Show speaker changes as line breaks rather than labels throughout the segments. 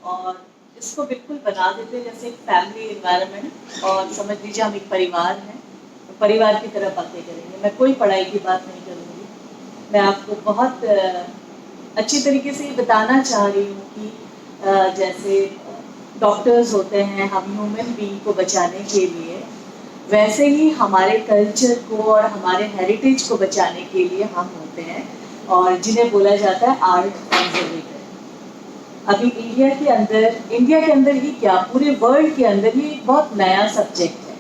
और इसको बिल्कुल बना देते हैं जैसे एक फैमिली एनवायरनमेंट, और समझ लीजिए हम एक परिवार हैं, तो परिवार की तरह बातें करेंगे। मैं कोई पढ़ाई की बात नहीं करूँगी, मैं आपको बहुत अच्छी तरीके से ये बताना चाह रही हूँ कि जैसे डॉक्टर्स होते हैं हम ह्यूमन बीइंग को बचाने के लिए, वैसे ही हमारे कल्चर को और हमारे हेरिटेज को बचाने के लिए हम होते हैं, और जिन्हें बोला जाता है आर्ट कंजर्वेटर। अभी इंडिया के अंदर ही क्या पूरे वर्ल्ड के अंदर ही एक बहुत नया सब्जेक्ट है।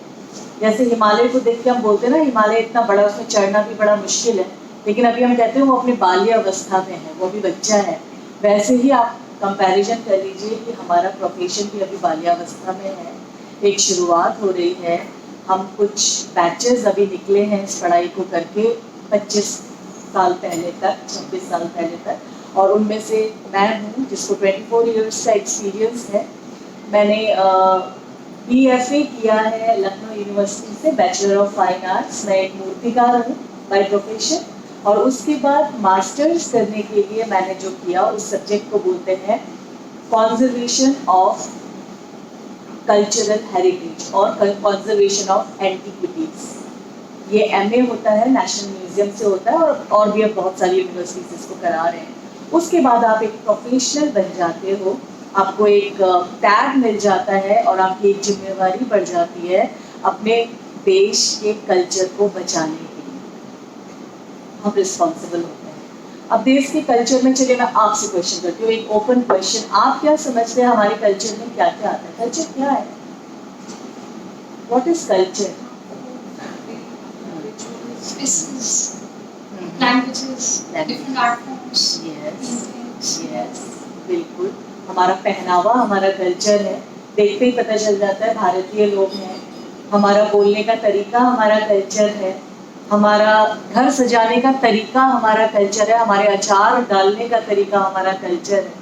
जैसे हिमालय को देख के हम बोलते हैं ना, हिमालय इतना बड़ा, उसमें चढ़ना भी बड़ा मुश्किल है, लेकिन अभी हम कहते हैं वो अपनी बाल्यावस्था में है, वो भी बच्चा है। वैसे ही आप कंपैरिजन कर लीजिए कि हमारा प्रोफेशन भी अभी बाल्यावस्था में है, एक शुरुआत हो रही है। हम कुछ बैचेस अभी निकले हैं इस पढ़ाई को करके 25 साल पहले तक, 26 साल पहले तक, और उनमें से मैं हूँ जिसको 24 इयर्स का एक्सपीरियंस है। मैंने BFA किया है लखनऊ यूनिवर्सिटी से, बैचलर ऑफ फाइन आर्ट्स। मैं एक मूर्तिकार हूँ बाय प्रोफेशन, और उसके बाद मास्टर्स करने के लिए मैंने जो किया उस सब्जेक्ट को बोलते हैं कॉन्जर्वेशन ऑफ कल्चरल हेरिटेज और कंजर्वेशन ऑफ एंटिक्विटीज। ये MA होता है, नेशनल म्यूजियम से होता है, और भी अब बहुत सारी यूनिवर्सिटीज इसको करा रहे हैं। उसके बाद आप एक प्रोफेशनल बन जाते हो, आपको एक टैग मिल जाता है, और आपकी एक जिम्मेवारी बढ़ जाती है अपने देश के कल्चर को बचाने के लिए। हम रिस्पॉन्सिबल होते हैं। अब देश के कल्चर में, चलिए मैं आपसे क्वेश्चन करती हूँ, एक ओपन क्वेश्चन, आप क्या समझते हैं हमारे कल्चर में क्या क्या आता है? कल्चर क्या है? What is culture? बिल्कुल, हमारा पहनावा हमारा कल्चर है, देखते ही पता चल जाता है भारतीय लोग हैं। हमारा बोलने का तरीका हमारा कल्चर है, हमारा घर सजाने का तरीका हमारा कल्चर है, हमारे अचार डालने का तरीका हमारा कल्चर है।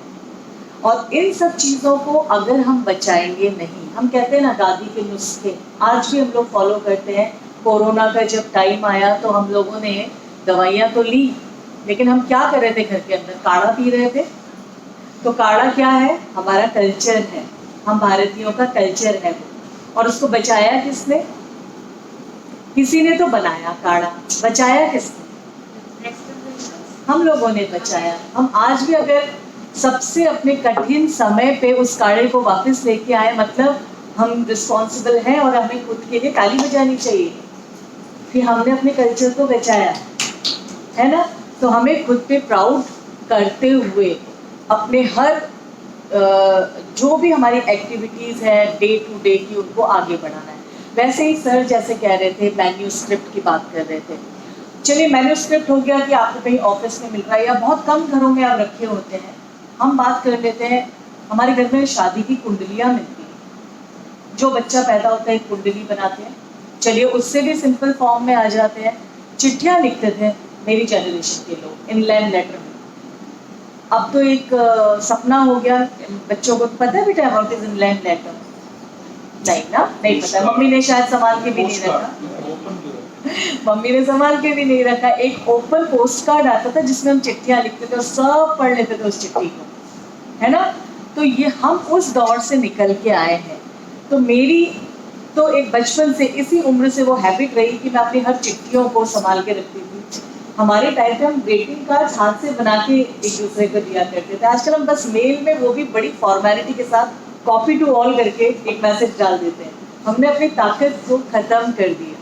और इन सब चीज़ों को अगर हम बचाएंगे नहीं, हम कहते हैं ना दादी के नुस्खे, आज भी हम लोग फॉलो करते हैं। कोरोना का जब टाइम आया तो हम लोगों ने दवाइयाँ तो ली, लेकिन हम क्या कर रहे थे? घर के अंदर काढ़ा पी रहे थे। तो काढ़ा क्या है? हमारा कल्चर है, हम भारतीयों का कल्चर है वो। और उसको बचाया किसने? किसी ने तो बनाया काढ़ा, बचाया किसने? हम लोगों ने बचाया। हम आज भी अगर सबसे अपने कठिन समय पे उस काढ़े को वापस लेके आए, मतलब हम रिस्पॉन्सिबल हैं, और हमें खुद के लिए ताली बजानी चाहिए कि हमने अपने कल्चर को बचाया, है ना? तो हमें खुद पे प्राउड करते हुए अपने हर जो भी हमारी एक्टिविटीज़ है डे टू डे की, उनको आगे बढ़ाना है। वैसे ही सर जैसे कह रहे थे, मैन्यूस्क्रिप्ट की बात कर रहे थे। चलिए, मैन्यूस्क्रिप्ट हो गया कि आपको कहीं ऑफिस में मिल रहा है, या बहुत कम घरों में आप रखे होते हैं। हम बात कर लेते हैं, हमारे घर में शादी की कुंडलियाँ मिलती हैं, जो बच्चा पैदा होता है एक कुंडली बनाते हैं। चलिए, उससे भी सिंपल फॉर्म में आ जाते हैं। चिट्ठियाँ लिखते थे मेरी जनरेशन के लोग, इनलैंड लेटर में। अब तो एक सपना हो गया, बच्चों को पता है बेटा व्हाट इज इनलैंड लेटर? नहीं ना, नहीं पता। मम्मी ने शायद संभाल के भी नहीं रखा, मम्मी ने संभाल के भी नहीं रखा। एक ओपन पोस्ट कार्ड आता था जिसमें हम चिट्ठियाँ लिखते थे और सब पढ़ लेते थे उस चिट्ठी को, है ना? तो ये हम उस दौर से निकल के आए हैं। तो मेरी तो एक बचपन से, इसी उम्र से वो हैबिट रही कि मैं अपनी हर चिट्ठियों को संभाल के रखती थी। हमारे टाइम पे हम ग्रीटिंग कार्ड्स हाथ से बना के एक दूसरे को दिया करते थे। आजकल हम बस मेल में, वो भी बड़ी फॉर्मेलिटी के साथ, कॉपी टू ऑल करके एक मैसेज डाल देते हैं। हमने अपनी ताकत को खत्म कर दिया।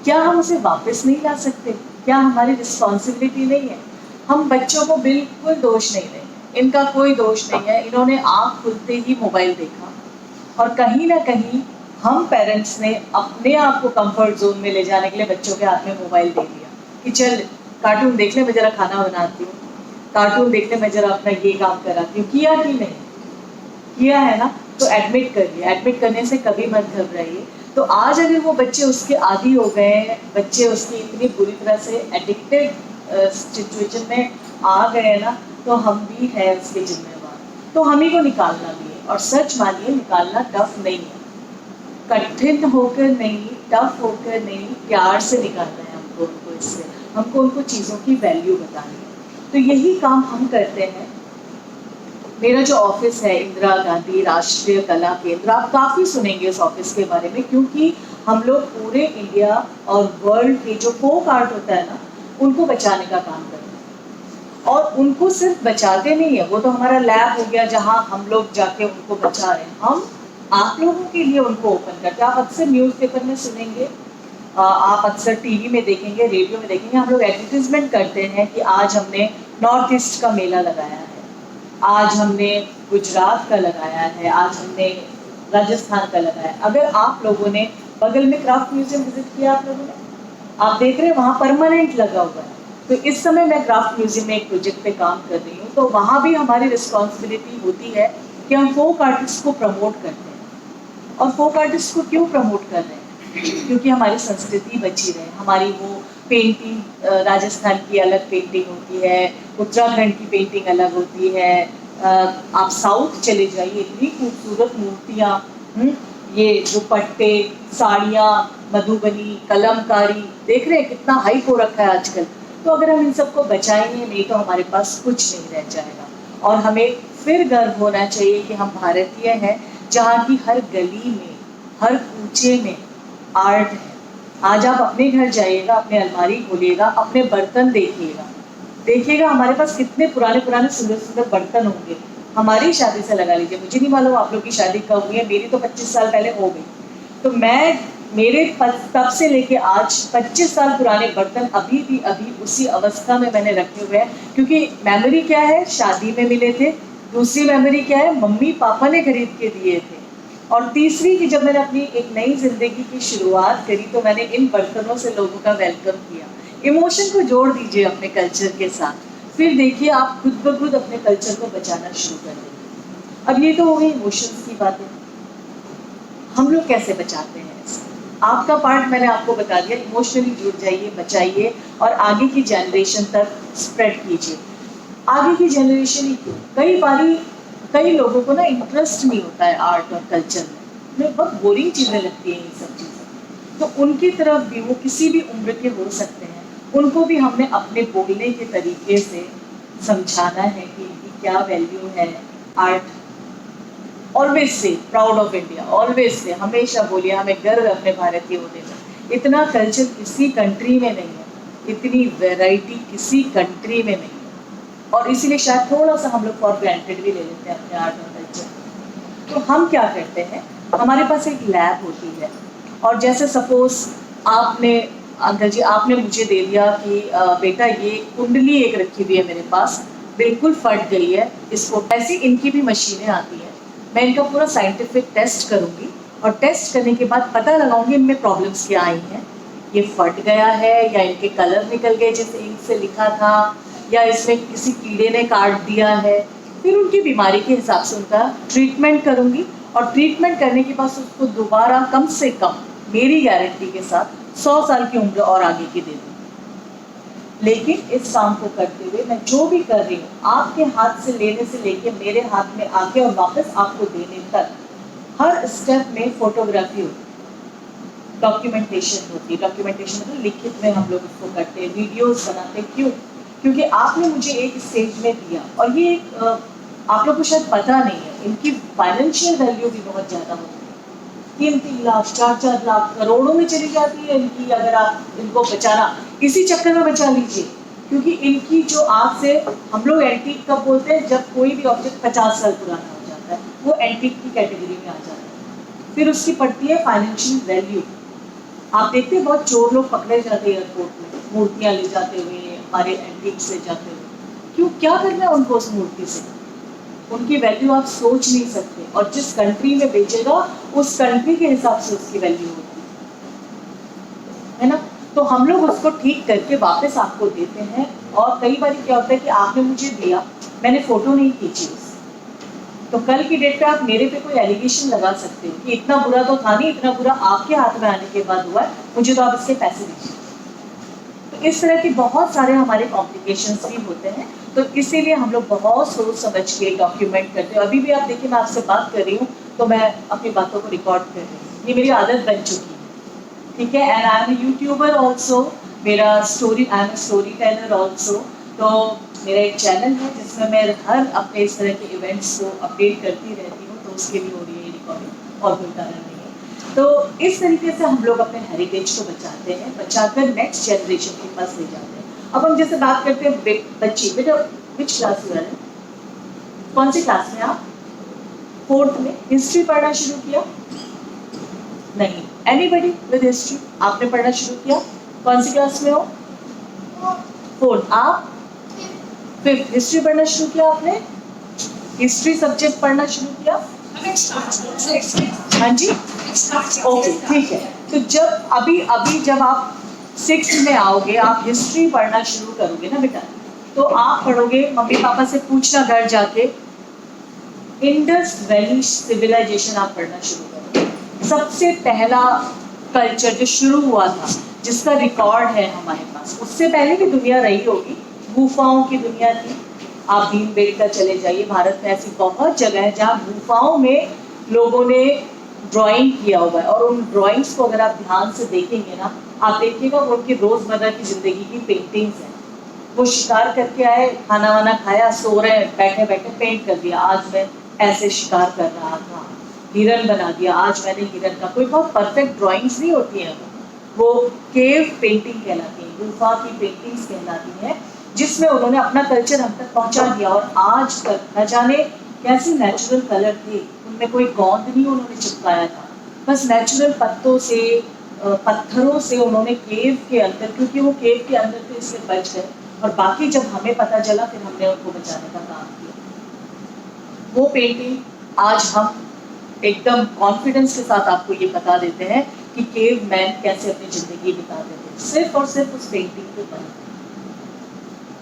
क्या हम उसे वापस नहीं ला सकते? क्या हमारी रिस्पॉन्सिबिलिटी नहीं है? हम बच्चों को बिल्कुल दोष नहीं देंगे, इनका कोई दोष नहीं है। इन्होंने आँख खुलते ही मोबाइल देखा, और कहीं ना कहीं हम पेरेंट्स ने अपने आप को कंफर्ट जोन में ले जाने के लिए बच्चों के हाथ में मोबाइल दे दिया कि चल कार्टून देख ले, मैं जरा खाना बनाती हूँ, कार्टून देख ले, मैं जरा अपना ये काम कराती हूँ। किया कि नहीं? किया है ना? तो एडमिट कर लिया। एडमिट करने से कभी मत घबराइए। तो आज अगर वो बच्चे उसके आदी हो गए हैं, बच्चे उसकी इतनी बुरी तरह से एडिक्टेड सिचुएशन में आ गए ना, तो हम भी है उसके जिम्मेवार। तो हम ही को निकालना भी है, और सच मानिए निकालना टफ नहीं है, कठिन होकर नहीं, टफ होकर नहीं, प्यार से निकालना है हमको उनको। इससे हमको उनको चीज़ों की वैल्यू बतानी है। तो यही काम हम करते हैं। मेरा जो ऑफिस है इंदिरा गांधी राष्ट्रीय कला केंद्र, आप काफ़ी सुनेंगे इस ऑफिस के बारे में, क्योंकि हम लोग पूरे इंडिया और वर्ल्ड के जो फोक आर्ट होता है ना, उनको बचाने का काम करते हैं। और उनको सिर्फ बचाते नहीं है, वो तो हमारा लैब हो गया जहाँ हम लोग जाके उनको बचा रहे हैं, हम आप लोगों के लिए उनको ओपन करते हैं। आप अक्सर न्यूज़पेपर में सुनेंगे, आप अक्सर टीवी में देखेंगे, रेडियो में देखेंगे, हम लोग एडवर्टीजमेंट करते हैं कि आज हमने नॉर्थ ईस्ट का मेला लगाया है, आज हमने गुजरात का लगाया है, आज हमने राजस्थान का लगाया है। अगर आप लोगों ने बगल में क्राफ्ट म्यूजियम विजिट किया, आप लोगों ने, आप देख रहे हैं वहाँ परमानेंट लगा हुआ है। तो इस समय मैं क्राफ्ट म्यूजियम में एक प्रोजेक्ट पे काम कर रही हूँ, तो वहाँ भी हमारी रिस्पॉन्सिबिलिटी होती है कि हम फोक आर्टिस्ट को प्रमोट करते हैं। और फोक आर्टिस्ट को क्यों प्रमोट कर रहे हैं? क्योंकि हमारी संस्कृति बची रहे। हमारी वो पेंटिंग, राजस्थान की अलग पेंटिंग होती है, उत्तराखंड की पेंटिंग अलग होती है, आप साउथ चले जाइए, इतनी खूबसूरत मूर्तियाँ, ये दुपट्टे, साड़ियाँ, मधुबनी, कलमकारी, देख रहे हैं कितना हाइप हो रखा है आजकल। तो अगर हम इन सबको बचाएंगे नहीं तो हमारे पास कुछ नहीं रह जाएगा। और हमें फिर गर्व होना चाहिए कि हम भारतीय हैं, जहाँ की हर गली में, हर कूचे में आर्ट है। आज आप अपने घर जाइएगा, अपने अलमारी खोलिएगा, अपने बर्तन देखिएगा हमारे पास कितने पुराने पुराने सुंदर सुंदर बर्तन होंगे। हमारी शादी से लगा लीजिए, मुझे नहीं मालूम आप लोग की शादी कब हुई है, मेरी तो 25 साल पहले हो गई। तो मेरे तब से लेके आज 25 साल पुराने बर्तन अभी उसी अवस्था में मैंने रखे हुए हैं। क्योंकि मेमोरी क्या है, शादी में मिले थे। दूसरी मेमोरी क्या है, मम्मी पापा ने खरीद के दिए थे। और तीसरी कि जब मैंने अपनी एक नई जिंदगी की शुरुआत करी तो मैंने इन बर्तनों से लोगों का वेलकम किया। इमोशन को जोड़ दीजिए अपने कल्चर के साथ, फिर देखिए आप खुद ब खुद अपने कल्चर को बचाना शुरू कर देंगे। अब ये तो हो गई इमोशंस की बातें, हम लोग कैसे बचाते हैं इसे? आपका पार्ट मैंने आपको बता दिया, इमोशनली जुड़ जाइए, बचाइए और आगे की जनरेशन तक स्प्रेड कीजिए। आगे की जनरेशन ही क्यों, कई लोगों को ना इंटरेस्ट नहीं होता है आर्ट और कल्चर में, बहुत बोरिंग चीज़ें लगती हैं ये सब चीज़ें। तो उनकी तरफ भी, वो किसी भी उम्र के हो सकते हैं, उनको भी हमने अपने बोलने के तरीके से समझाना है कि इनकी क्या वैल्यू है। Art always say proud of India, always say, हमेशा बोलिए हमें गर्व है अपने भारतीय होने में। इतना कल्चर किसी कंट्री में नहीं है, इतनी वैरायटी किसी कंट्री में नहीं है। और इसीलिए शायद थोड़ा सा हम लोग फॉर ग्रांटेड भी ले लेते हैं अपने आर्ट और कल्चर। तो हम क्या करते हैं, हमारे पास एक लैब होती है, और जैसे सपोज आपने, अंकल जी आपने मुझे दे दिया कि बेटा ये कुंडली एक रखी हुई है मेरे पास, बिल्कुल फट गई है, इसको, ऐसी इनकी भी मशीनें आती हैं। मैं इनका पूरा साइंटिफिक टेस्ट करूँगी और टेस्ट करने के बाद पता लगाऊंगी इनमें प्रॉब्लम्स क्या आई हैं, ये फट गया है या इनके कलर निकल गए जैसे इंक से लिखा था, या इसमें किसी कीड़े ने काट दिया है। फिर उनकी बीमारी के हिसाब से उनका ट्रीटमेंट करूँगी, और ट्रीटमेंट करने के बाद उसको दोबारा कम से कम मेरी गारंटी के साथ 100 साल की उम्र और आगे की दे दूँगी। लेकिन इस काम को करते हुए मैं जो भी कर रही हूँ, आपके हाथ से लेने से लेके मेरे हाथ में आके और वापस आपको देने तक, हर स्टेप में फोटोग्राफी होती है, डॉक्यूमेंटेशन होती है। डॉक्यूमेंटेशन मतलब लिखित में हम लोग उसको करते हैं, वीडियोज़ बनाते। क्यों? क्योंकि आपने मुझे एक स्टेज में दिया, और ये आप लोग को शायद पता नहीं है, इनकी फाइनेंशियल वैल्यू भी बहुत ज़्यादा होती है। 3-3 लाख, 4-4 लाख, करोड़ों में चली जाती है इनकी। अगर आप इनको बचाना, इसी चक्कर में बचा लीजिए, क्योंकि इनकी जो आज से, हम लोग एंटीक कब बोलते हैं, जब कोई भी ऑब्जेक्ट 50 साल पुराना हो जाता है, वो एंटीक की कैटेगरी में आ जाता है। फिर उसकी पड़ती है फाइनेंशियल वैल्यू। आप देखते हैं बहुत चोर लोग पकड़े जाते हैं एयरपोर्ट में, मूर्तियाँ ले जाते हुए, हमारे एंटीक से जाते हुए। क्यों, क्या करना है उनको उस मूर्ति से? उनकी वैल्यू आप सोच नहीं सकते, और जिस कंट्री में बेचेगा उस कंट्री के हिसाब से उसकी वैल्यू होती है ना। तो हम लोग उसको ठीक करके वापस आपको देते हैं। और कई बार क्या होता है कि आपने मुझे दिया, मैंने फोटो नहीं खींची उससे, तो कल की डेट पे आप मेरे पे कोई एलिगेशन लगा सकते हो कि इतना बुरा तो था नहीं, इतना बुरा आपके हाथ में आने के बाद हुआ है, मुझे तो आप इसके पैसे दीजिए। तो इस तरह के बहुत सारे हमारे कॉम्प्लिकेशंस भी होते हैं। तो इसीलिए हम लोग बहुत सोच समझ के डॉक्यूमेंट करते हैं। अभी भी आप देखिए, मैं आपसे बात कर रही हूँ तो मैं अपनी बातों को रिकॉर्ड कर रही हूँ, ये मेरी आदत बन चुकी है, ठीक है। And I am youtuber also, मेरा story, I am story teller also. तो मेरा एक चैनल है जिसमें मैं हर अपने इस तरह के इवेंट्स को अपडेट करती रहती हूँ, तो उसके लिए हो रही है ये रिकॉर्डिंग, और कोई कारण नहीं है। तो इस तरीके से हम लोग अपने हेरिटेज को बचाते हैं, बचाकर नेक्स्ट जनरेशन के पास ले जाते हैं। अब हम जैसे बात करते हैं बच्ची, बेटा विच क्लास में है, कौन सी क्लास में आप? 4th में। हिस्ट्री पढ़ना शुरू किया? नहीं। एनीबडी विद हिस्ट्री, आपने पढ़ना शुरू किया? कौन सी क्लास में हो? 4th। आप? 5th। हिस्ट्री पढ़ना शुरू किया आपने? हिस्ट्री सब्जेक्ट पढ़ना शुरू किया? हाँ जी, ओके, ठीक है। तो जब अभी जब आप 6th में आओगे, आप हिस्ट्री पढ़ना शुरू करोगे ना बेटा, तो आप पढ़ोगे, मम्मी पापा से पूछना घर जाके, इंडस वैली सिविलाइजेशन आप पढ़ना शुरू करोगे। सबसे पहला कल्चर जो शुरू हुआ था, जिसका रिकॉर्ड है हमारे पास, उससे पहले भी दुनिया रही होगी, गुफाओं की दुनिया थी। आप भीमबेटका चले जाइए, भारत में ऐसी बहुत जगह है जहाँ गुफाओं में लोगों ने ड्राइंग किया हुआ है, और उन ड्राइंग्स को अगर आप ध्यान से देखेंगे ना, आप देखिएगा वो उनकी रोजमर्रा की जिंदगी की पेंटिंग्स हैं। वो शिकार करके आए, खाना वाना खाया, सो रहे हैं, बैठे बैठे पेंट कर दिया, आज मैं ऐसे शिकार कर रहा था, हिरन बना दिया, आज मैंने हिरन का। कोई बहुत परफेक्ट ड्राइंग्स नहीं होती हैं, वो केव पेंटिंग कहलाती है, गुफा की पेंटिंग्स कहलाती है, जिसमें उन्होंने अपना कल्चर हम तक पहुंचा दिया। और आज तक न जाने कैसे नेचुरल कलर थे, उनमें कोई गोंद नहीं उन्होंने चिपकाया था, बस नेचुरल पत्तों से, पत्थरों से उन्होंने केव के अंदर, क्योंकि वो केव के अंदर थे इसलिए बच गए, और बाकी जब हमें पता चला फिर हमने उनको बचाने का काम किया। वो पेंटिंग आज हम एकदम कॉन्फिडेंस के साथ आपको ये बता देते हैं कि केव मैन कैसे अपनी जिंदगी बिताते थे, सिर्फ और सिर्फ उस पेंटिंग के ऊपर।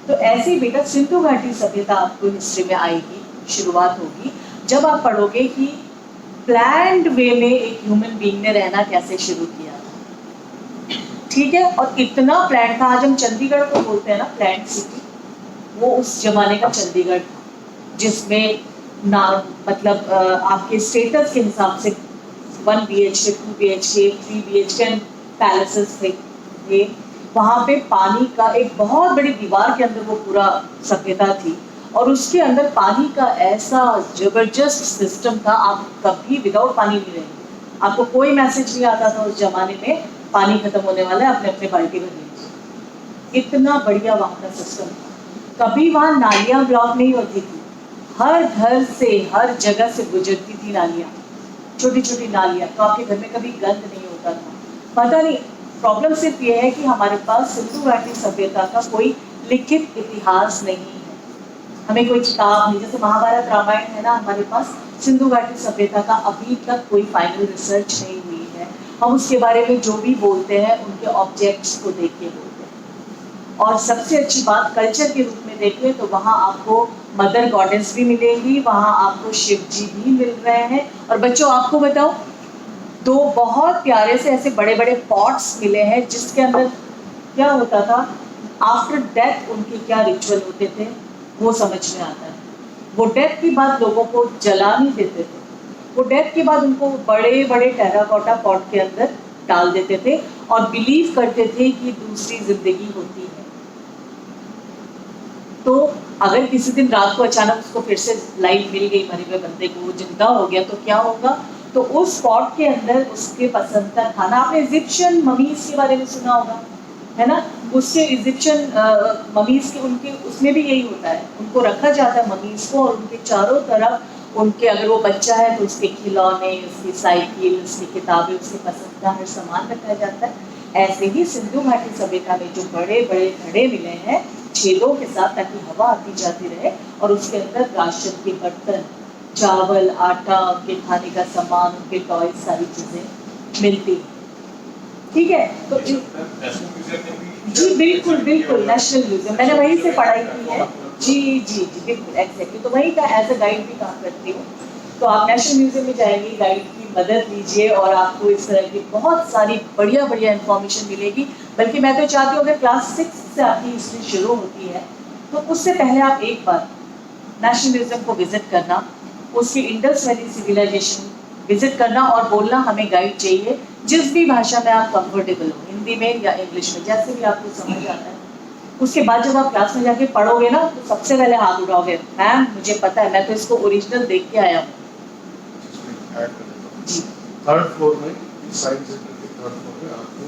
तो ऐसे ही बेटा सिंधु घाटी सभ्यता आपको हिस्ट्री में आएगी, शुरुआत होगी जब आप पढ़ोगे कि प्लान्ड वे में एक ह्यूमन बीइंग ने रहना कैसे शुरू किया था, ठीक है। और इतना प्लान था, आज हम चंडीगढ़ को बोलते हैं ना प्लान्ड सिटी, वो उस जमाने का चंडीगढ़ था, जिसमें ना मतलब आपके स्टेटस के हिसाब से 1 BHK, 2 BHK, 3 BHK पैलेसेस थे। वहाँ पे पानी का एक बहुत बड़ी दीवार के अंदर वो पूरा सभ्यता थी, और उसके अंदर पानी का ऐसा जबरदस्त सिस्टम था, आप कभी विदाउट पानी नहीं रहेंगे। आपको कोई मैसेज नहीं आता था उस जमाने में, पानी खत्म होने वाला है, अपने अपने बाल्टी में लीजिए। इतना बढ़िया वहाँ का सिस्टम था। कभी वहाँ नालियाँ ब्लॉक नहीं होती थी, हर घर से, हर जगह से गुजरती थी नालियाँ, छोटी छोटी नालियाँ, तो आपके घर में कभी गंद नहीं होता था। पता नहीं, प्रॉब्लम सिर्फ ये है कि हमारे पास सिंधु घाटी सभ्यता का कोई लिखित इतिहास नहीं है, हमें कोई किताब नहीं, जैसे महाभारत रामायण है ना हमारे पास, सिंधु घाटी सभ्यता का अभी तक कोई फाइनल रिसर्च नहीं हुई है। हम उसके बारे में जो भी बोलते हैं उनके ऑब्जेक्ट्स को देख के बोलते हैं। और सबसे अच्छी बात, कल्चर के रूप में देखिए तो वहाँ आपको मदर गॉडेस भी मिलेंगी, वहाँ आपको शिव जी भी मिल रहे हैं। और बच्चों आपको बताओ, 2 बहुत प्यारे से ऐसे बड़े बड़े पॉट्स मिले हैं, जिसके अंदर क्या होता था, आफ्टर डेथ उनके क्या रिचुअल होते थे वो समझ में आता है। वो डेथ के बाद लोगों को जला नहीं देते थे, वो डेथ के बाद उनको बड़े बड़े टेराकोटा पॉट के अंदर डाल देते थे, और बिलीव करते थे कि दूसरी जिंदगी होती है। तो अगर किसी दिन रात को अचानक उसको फिर से लाइफ मिल गई, मरे हुए बंदे को, वो जिंदा हो गया, तो क्या होगा, तो उस पॉट के अंदर उसके पसंद का खाना, आपने इजिप्शियन ममीज के बारे में सुना होगा, है ना, उसके इजिप्शियन ममीज के, उनके उसमें भी यही होता है, उनको रखा जाता है ममीज को, और उनके चारों तरफ उनके, अगर वो बच्चा है तो उसके खिलौने, उसकी साइकिल, उसकी किताबें, उसके पसंद का हर सामान रखा जाता है। ऐसे ही सिंधु घाटी सभ्यता में जो बड़े बड़े घड़े मिले हैं छेदों के साथ, ताकि हवा आती जाती रहे, और उसके अंदर राशन के बर्तन, चावल, आटा, उनके खाने का सामान, उनके टॉयज, सारी चीजें मिलती हैं, ठीक है। तो जी बिल्कुल बिल्कुल, नेशनल म्यूजियम, मैंने वहीं से पढ़ाई की है, जी जी जी बिल्कुल एग्जैक्टली, तो वहीं का एज अ गाइड भी काम करती हूँ। तो आप नेशनल म्यूजियम में जाएंगे, गाइड की मदद लीजिए, और आपको इस तरह की बहुत सारी बढ़िया बढ़िया इन्फॉर्मेशन मिलेगी। बल्कि मैं तो चाहती हूँ, अगर क्लास 6 से आपकी हिस्ट्री शुरू होती है, तो उससे पहले आप एक बार नेशनल म्यूजियम को विजिट करना, उसकी इंडस वैली सिविलाइजेशन विजिट करना, और बोलना हमें गाइड चाहिए, जिस भी भाषा में आप कंफर्टेबल हो, हिंदी में या इंग्लिश में, जैसे भी आपको समझ आता है। उसके बाद जब आप क्लास में जाके पढ़ोगे ना तो सबसे पहले हाथ उठाओगे, मैम मुझे पता है, मैं तो इसको ओरिजिनल देख के आया हूँ।
थर्ड फ्लोर में साइंस सेंटर के थर्ड फ्लोर में आपको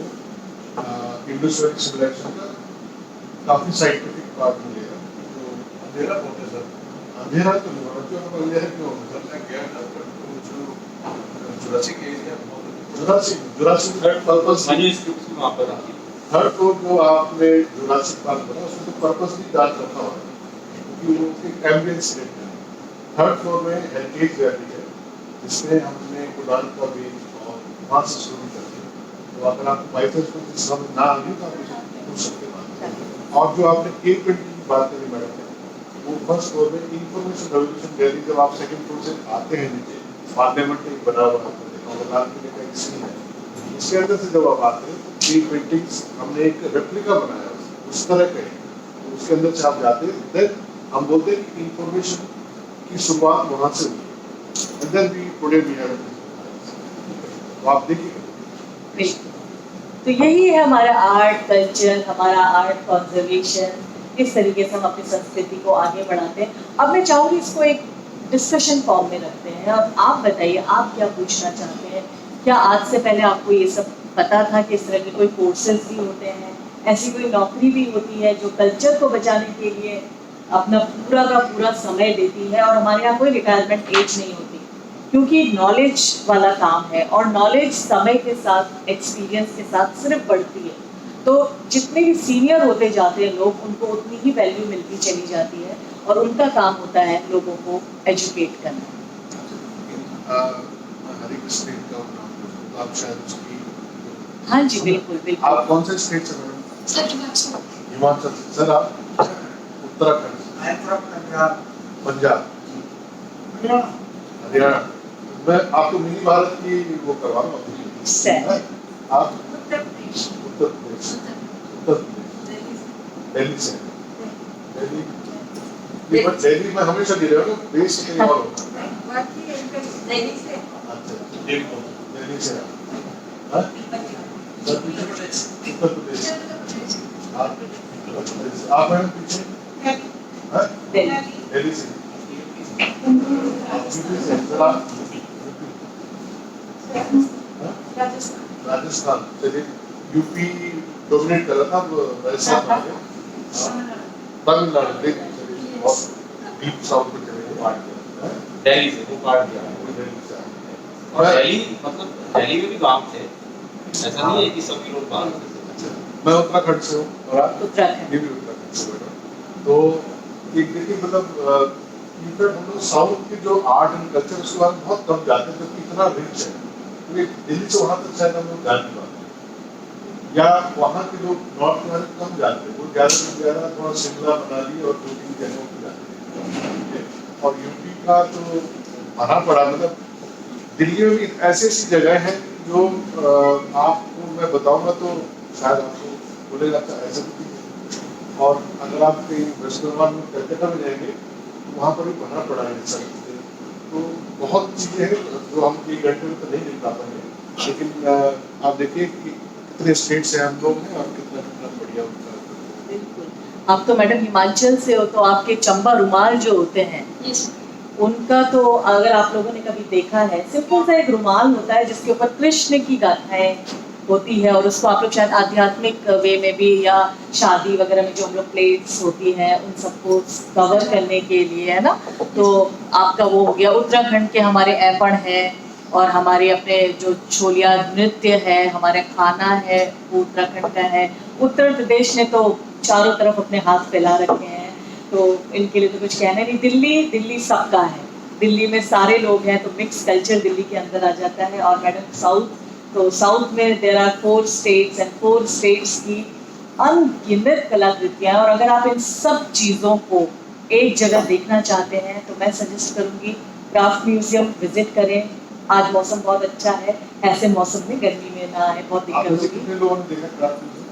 इंडस वैली सिविलाइजेशन का काफी साइंटिफिक पार्ट मिलेगा। तो अंधेरा बहुत है सर, अंधेरा तो नहीं होना चाहिए, हम अंधेरा क्यों होगा सर? गया था Jurassic area, Jurassic third purpose वहाँ पर थर्ड फ्लोर जो आपने जुरासिक पार्क बना उसमें तो पर्पस भी डाल रखा हुआ है क्योंकि वो एक एम्बियंस रहता है। थर्ड फ्लोर में हेरिटेज वैली है जिसमें हमने उड़ान का बेस और वहाँ से शुरू करते हैं। तो अगर आपको वाईफाई को समझ ना आए तो आप मुझे पूछ सकते हैं। और जो आपने केव पेंटिंग की बात करी मैडम, वो फर्स्ट फ्लोर में इंफॉर्मेशन रेवोल्यूशन गैलरी, जब आप सेकंड फ्लोर से आते हैं नीचे पार्लियामेंट में बना हुआ है लाल किले का एक सीन है, इसके अंदर से जब आप आते हैं तो केव पेंटिंग्स हमने एक रेप्लिका बनाया उस तरह का है, तो उसके अंदर से आप जाते हैं, देन हम बोलते हैं कि इंफॉर्मेशन की शुरुआत वहाँ से हुई। And then we today we have तो आप देखिए,
तो यही है हमारा आर्ट कल्चर, हमारा आर्ट कंजर्वेशन, इस तरीके से हम अपनी संस्कृति को आगे बढ़ाते हैं। अब मैं चाहूँगी इसको एक डिस्कशन फॉर्म में रखते हैं। अब आप बताइए, आप क्या पूछना चाहते हैं? क्या आज से पहले आपको ये सब पता था कि इस तरह के कोई कोर्सेज भी होते हैं, ऐसी कोई नौकरी भी होती है जो कल्चर को बचाने के लिए अपना पूरा का पूरा समय देती है, और हमारे यहाँ कोई रिटायरमेंट एज नहीं होती क्योंकि नॉलेज वाला काम है, और नॉलेज समय के साथ एक्सपीरियंस के साथ सिर्फ बढ़ती है। तो जितने भी सीनियर होते जाते हैं लोग, उनको उतनी ही वैल्यू मिलती चली जाती है, और उनका काम होता है लोगों को एजुकेट करना।
आप शायद उसकी,
हाँ जी बिल्कुल बिल्कुल।
आप कौन से स्टेट से मैडम? हिमाचल। सर आप उत्तराखंड, पंजाब, हरियाणा। मैं आपको मिनी भारत की वो करवा रहा हूँ। आप उत्तर प्रदेश, दिल्ली से। दिल्ली में हमेशा नहीं रहा, बेस कहीं और होता है। दिल्ली से उत्तर प्रदेश। आप मैडम पीछे दिल्ली से, राजस्थान। चलिए, यूपी डोमिनेट कर रहा था, राजस्थान आ गया, तमिलनाडु, डीप साउथ में चले गए,
दिल्ली से वो काट दिया। और दिल्ली मतलब दिल्ली में भी गांव थे, ऐसा नहीं है कि सभी लोग बाहर थे।
मैं उत्तराखंड से हूँ और आप?
उत्तराखंड।
ये भी उत्तराखंड से बेटा। तो एक देखिए मतलब इनफैक्ट हम लोग साउथ की जो आर्ट एंड कल्चर उसके बारे में बहुत कम जानते हैं, क्योंकि इतना रिच है। दिल्ली से वहाँ तक शायद हम लोग जान नहीं पाते, या वहाँ के लोग नॉर्थ में कम जानते हैं। वो ज़्यादा से ज़्यादा थोड़ा शिमला मनाली और 2-3 जगहों पर जाते हैं। और यूपी का तो आना पड़ा, मतलब दिल्ली में भी ऐसी ऐसी जगह हैं जो आपको मैं बताऊंगा तो शायद आपको बोलेगा अच्छा ऐसा कुछ नहीं। और अगर आप कहीं वेस्ट बंगाल में कलकत्ता में जाएंगे तो वहाँ पर भी बना पड़ा है ऐसा। तो बहुत चीज़ें हैं जो हम 1 घंटे में तो नहीं मिल पाएंगे, लेकिन आप देखिए कि कितने स्टेट से हम लोग हैं और कितना कितना बढ़िया उनका।
बिल्कुल। आप तो मैडम हिमाचल से हो, तो आपके चंबा रुमाल जो होते हैं उनका तो अगर आप लोगों ने कभी देखा है, सिंपल सा एक रुमाल होता है जिसके ऊपर कृष्ण की गाथाएं होती है, और उसको आप लोग शायद आध्यात्मिक वे में भी, या शादी वगैरह में जो हम लोग प्लेट्स होती हैं उन सबको कवर करने के लिए, है ना। तो आपका वो हो गया। उत्तराखंड के हमारे ऐपण है, और हमारे अपने जो छोलिया नृत्य है, हमारा खाना है वो उत्तराखंड का है। उत्तर प्रदेश ने तो चारों तरफ अपने हाथ फैला रखे हैं, तो इनके लिए तो कुछ कहना नहीं। दिल्ली सबका है, दिल्ली में सारे लोग हैं, तो मिक्स कल्चर दिल्ली के अंदर आ जाता है। और मैडम साउथ में there are 4 states, and 4 states की अनगिनत कलाकृतियाँ। और अगर आप इन सब चीज़ों को एक जगह देखना चाहते हैं तो मैं सजेस्ट करूँगी क्राफ्ट म्यूजियम विजिट करें। आज मौसम बहुत अच्छा है, ऐसे मौसम में गर्मी में ना आए, बहुत दिक्कत होगी।
कितने लोगों ने देखा क्राफ्ट म्यूजियम?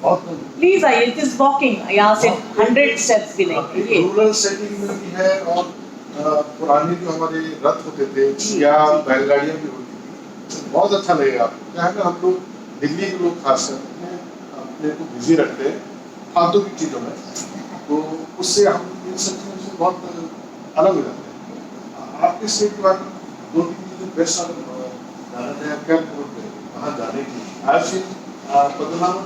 बहुत लोग।
प्लीज आइए, इट इज वॉकिंग, यहाँ से 100 स्टेप्स भी नहीं। ये
रूरल सेटिंग में भी है, और पुराने जो हमारे रथ होते थे या बैलगाड़ियाँ भी होती थी, बहुत अच्छा लगेगा आपको। क्या है ना, हम लोग दिल्ली के लोग खासकर अपने को बिजी रखते हैं, फालतू की चीज़ों में, तो उससे हम इन सब चीज़ों से बहुत अलग हो जाते हैं। आपके स्टेट के बारे में 2-3 चीज़ें बेस्ट जानते हैं क्या कहाँ जाने की। आज पद्मनाभन